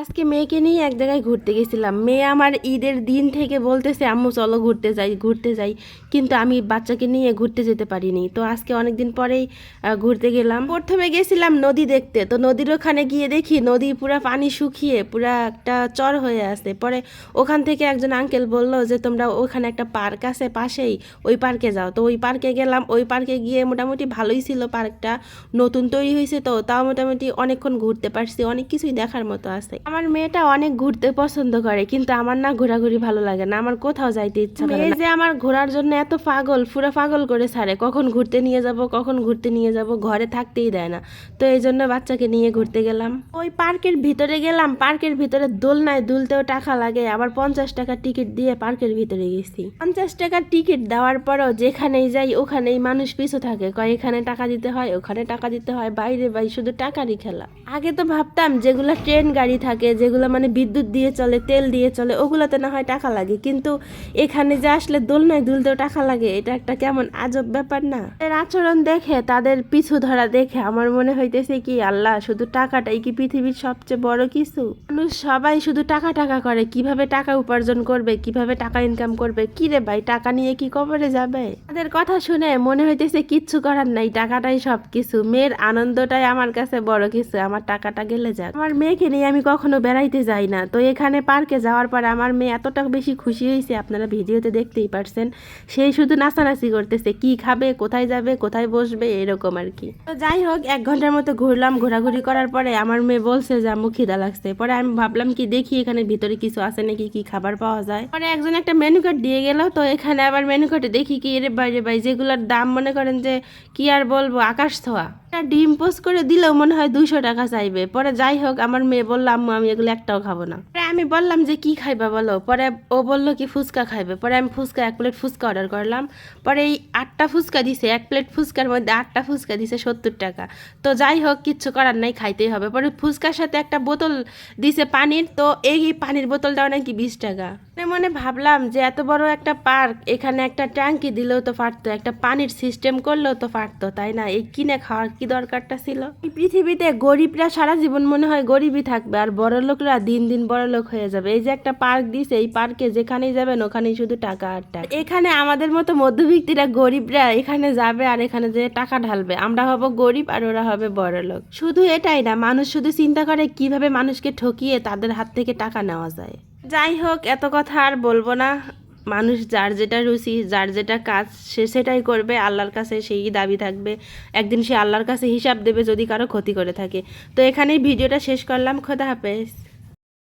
আজকে মেয়েকে নিয়ে এক জায়গায় ঘুরতে গেছিলাম। মেয়ে আমার ঈদের দিন থেকে বলতেছে আম্মু চলো ঘুরতে যাই ঘুরতে যাই, কিন্তু আমি বাচ্চাকে নিয়ে ঘুরতে যেতে পারিনি। তো আজকে অনেক দিন পরেই ঘুরতে গেলাম। প্রথমে গেছিলাম নদী দেখতে, তো নদীর ওখানে গিয়ে দেখি নদী পুরা পানি শুকিয়ে পুরা একটা চর হয়ে আছে। পরে ওখান থেকে একজন আঙ্কেল বলল যে তোমরা ওখানে একটা পার্ক আছে পাশেই, ওই পার্কে যাও। তো ওই পার্কে গেলাম। ওই পার্কে গিয়ে মোটামুটি ভালোই ছিল পার্কটা, নতুন তৈরি হয়েছে, তো তাও মোটামুটি অনেকক্ষণ ঘুরতে পারছি, অনেক কিছুই দেখার মতো আছে। আমার মেয়েটা অনেক ঘুরতে পছন্দ করে, কিন্তু আমার না ঘোরাঘুরি ভালো লাগে না, আমার কোথাও যাইতে ইচ্ছা করে না। যে আমার ঘোরার জন্য এত পাগল, পুরো পাগল করে ছাড়ে, কখন ঘুরতে নিয়ে যাব কখন ঘুরতে নিয়ে যাব, ঘরে থাকতেই দেয় না। তো এই জন্য বাচ্চাকে নিয়ে ঘুরতে গেলাম। ওই পার্কের ভিতরে গেলাম। পার্কের ভিতরে দোলনায় দুলতেও টাকা লাগে, আবার 50 টাকা টিকিট দিয়ে পার্কের ভিতরে গেছি। 50 টাকার টিকিট দেওয়ার পরও যেখানেই যাই ওখানেই মানুষ পিছু থাকে, কয় এখানে টাকা দিতে হয় ওখানে টাকা দিতে হয়। বাইরে বাই শুধু টাকারই খেলা। আগে তো ভাবতাম যেগুলা ট্রেন গাড়ি থাকে, যেগুলো মানে বিদ্যুৎ দিয়ে চলে, তেল দিয়ে চলে, ওগুলোতে না হয় টাকা লাগে, কিন্তু এখানে যে আসলে দোলনায় দুলতেও টাকা লাগে, এটা একটা কেমন আজব ব্যাপার না? এর আচরণ দেখে, তাদের পিছু ধরা দেখে আমার মনে হইতেছে কি আল্লাহ, শুধু টাকাটাই কি পৃথিবীর সবচেয়ে বড় কিছু? মানুষ সবাই শুধু টাকা টাকা করে, কিভাবে টাকা উপার্জন করবে, কিভাবে টাকা ইনকাম করবে। কি রে ভাই, টাকা নিয়ে কি কবরে যাবে? তাদের কথা শুনে মনে হইতেছে কিচ্ছু করার নাই, টাকাটাই সব কিছু। মেয়ের আনন্দটাই আমার কাছে বড় কিছু, আমার টাকাটা গেলে যাক। আমার মেয়েকে নিয়ে আমি কখনো বেড়াইতে যাই না, তো এখানে পার্কে যাওয়ার পর আমার মেয়ে এতটা বেশি খুশি হয়েছে, আপনারা ভিডিওতে দেখতেই পারছেন। সেই শুধু নাচানাচি করতেছে, কি খাবে, কোথায় যাবে, কোথায় বসবে, এরকম আর কি। তো যাই হোক, 1 ঘন্টার মতো ঘুরলাম। ঘোরাঘুরি করার পরে আমার মেয়ে বলছে যে আম্মু খিদা লাগছে। পরে আমি ভাবলাম কি দেখি এখানে ভিতরে কিছু আছে নাকি, কি খাবার পাওয়া যায়। পরে একজন একটা মেনু কার্ড দিয়ে গেল, তো এখানে আবার মেনু কার্ডে দেখি কি রে বাইরে ভাই, যেগুলোর দাম মনে করেন যে কি আর বলবো, আকাশ ছোঁয়া। ডিম পোস্ট করে দিলেও মনে হয় 200 টাকা চাইবে। পরে যাই হোক, আমার মেয়ে বললো আম্মু আমি এগুলো একটাও খাবো না। পরে আমি বললাম যে কি খাইবা বলো। পরে ও বললো কি ফুচকা খাইবে। পরে আমি ফুচকা 1 প্লেট ফুচকা অর্ডার করলাম। পরে এই 8টা ফুচকা দিছে, 1 প্লেট ফুচকার মধ্যে 8টা ফুচকা দিছে 70 টাকা। তো যাই হোক, কিচ্ছু করার নাই, খাইতেই হবে। পরে ফুচকার সাথে একটা বোতল দিছে পানির, তো এই পানির বোতলটাও নাকি 20 টাকা। মনে ভাবলাম যে এত বড় একটা পার্ক, এখানে একটা ট্যাঙ্কি দিলেও তো পারতো, একটা পানির সিস্টেম করলেও তো পারতো, তাই না? এই কিনে খাওয়ার কি দরকারটা ছিল? এই পৃথিবীতে গরিবরা সারা জীবন মনে হয় গরিবই থাকবে, আর বড় লোকরা দিন দিন বড় লোক হয়ে যাবে। এই যে একটা পার্ক দিছে, এই পার্কে যেখানেই যাবেন ওখানেই শুধু টাকা আর টাকা। এখানে আমাদের মতো মধ্যবিত্তরা, গরিবরা এখানে যাবে আর এখানে যে টাকা ঢালবে। আমরা হব গরিব আর ওরা হবে বড় লোক। শুধু এটাই না, মানুষ শুধু চিন্তা করে কিভাবে মানুষকে ঠকিয়ে তাদের হাত থেকে টাকা নেওয়া যায়। যাই হোক, এত কথা আর বলবো না। মানুষ যার যেটা রুচি, যার যেটা কাজ, সে সেটাই করবে। আল্লাহর কাছে সেই দাবি থাকবে, একদিন সে আল্লাহর কাছে হিসাব দেবে যদি কারো ক্ষতি করে থাকে। তো এখানেই ভিডিওটা শেষ করলাম। খোদা হাফেজ।